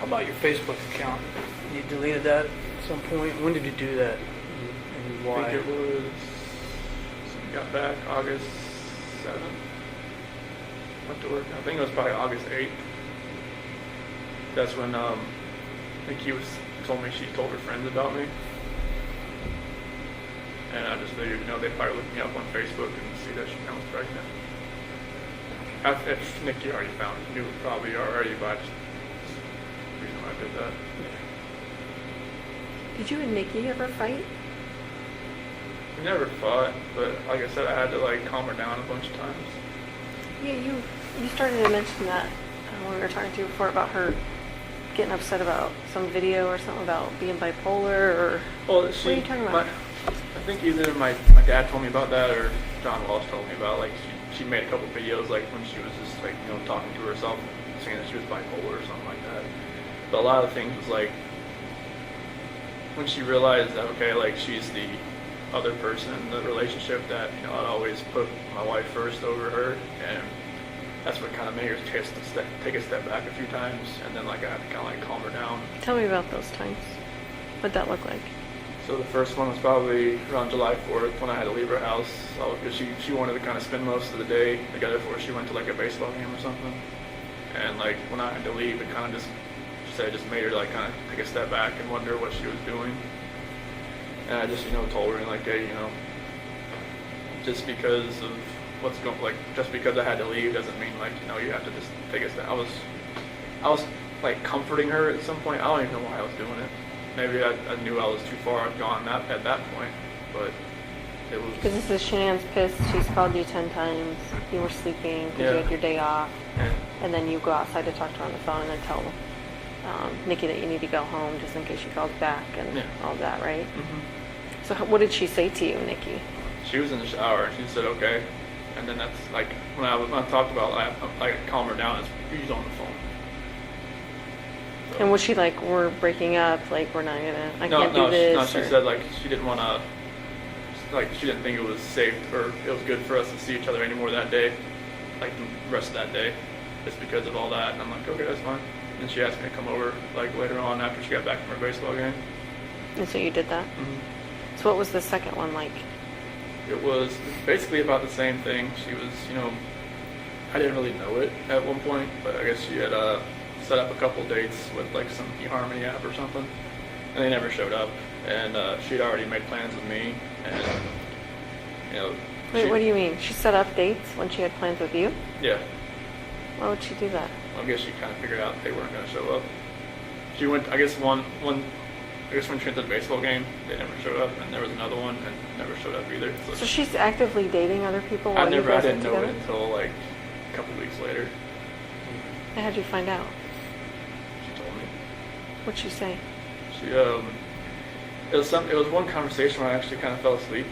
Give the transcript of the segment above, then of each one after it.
How about your Facebook account? You deleted that at some point. When did you do that? And I why? think it was, got back August 7th. Went to work. I think it was probably August 8th. That's when Nikki told me she told her friends about me. And I just figured, they'd probably look me up on Facebook and see that I was pregnant. If Nikki already knew it probably already, but that's the reason why I did that. Did you and Nikki ever fight? We never fought, but like I said, I had to calm her down a bunch of times. Yeah, you started to mention that when we were talking to you before about her getting upset about some video or something about being bipolar, or Well, what are you talking about? I think either my dad told me about that or John Walsh told me about she made a couple videos when she was just talking to herself, saying that she was bipolar or something like that. But a lot of things was when she realized that she's the other person in the relationship, that I'd always put my wife first over her, and that's what kind of made her take a step back a few times, and then I had to kind of calm her down. Tell me about those times. What'd that look like? So the first one was probably around July 4th when I had to leave her house, because she wanted to kind of spend most of the day together before she went to a baseball game or something. And when I had to leave, it kind of just made her kind of take a step back and wonder what she was doing. And I just told her hey, just because of what's going just because I had to leave doesn't mean you have to just take a step. I was comforting her at some point. I don't even know why I was doing it. Maybe I knew I was too far gone at that point, but it was... Because this is Shanann's pissed. She's called you 10 times. You were sleeping because you had your day off. Yeah. And then you go outside to talk to her on the phone and then tell Nikki that you need to go home just in case she calls back and all that, right? Mm-hmm. So what did she say to you, Nikki? She was in the shower and she said, okay. And then that's when I talked about calm her down, she's on the phone. So. And was she we're breaking up, we're not gonna, I can't do this? No, she said she didn't want to, she didn't think it was safe or it was good for us to see each other anymore that day, the rest of that day, just because of all that. And I'm okay, that's fine. And she asked me to come over later on after she got back from her baseball game. And so you did that? Mm-hmm. So what was the second one like? It was basically about the same thing. She was, I didn't really know it at one point, but I guess she had set up a couple dates with some eHarmony app or something, and they never showed up. And she'd already made plans with me, and Wait, what do you mean? She set up dates when she had plans with you? Yeah. Why would she do that? I guess she kind of figured out they weren't going to show up. She went, I guess when she went to the baseball game, they never showed up, and there was another one and never showed up either. So she's actively dating other people while I you guys didn't are know together? it until a couple weeks later. And how'd you find out? She told me. What'd she say? She it was one conversation where I actually kind of fell asleep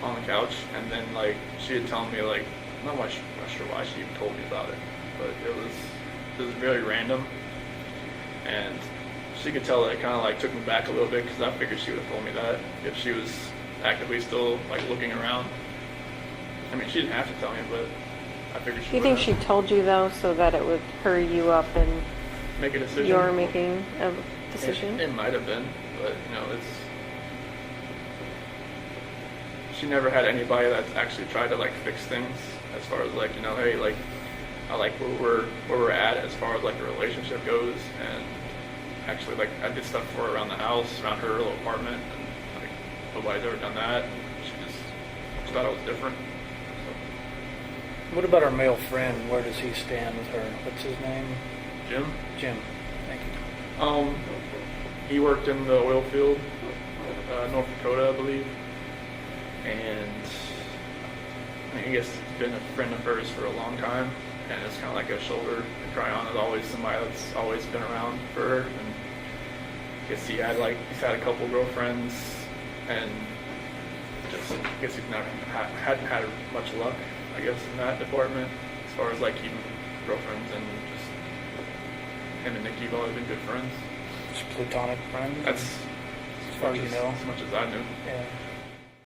on the couch, and then she had told me I'm not sure why she even told me about it, but it was very random, and she could tell that it kind of took me back a little bit, because I figured she would have told me that if she was actively still looking around. I mean, she didn't have to tell me, but I figured she Do you think she told you though so that it would hurry you up and make a decision? you're making a decision? It might have been, but she never had anybody that's actually tried to fix things as far as hey, I like where we're at as far as the relationship goes, and actually I did stuff for her around the house, around her little apartment, and nobody's ever done that. She thought it was different. So. What about our male friend? Where does he stand with her? What's his name? Jim? Jim. Thank you. He worked in the oil field, North Dakota, I believe, and I guess he's been a friend of hers for a long time, and it's kind of a shoulder to cry on. There's always somebody that's always been around for her, and I guess he's had a couple girlfriends, and just I guess he's not hadn't had much luck, I guess, in that department as far as keeping girlfriends, and just him and Nikki have always been good friends. Just platonic friends? That's as far as you know. As much as I knew. Yeah.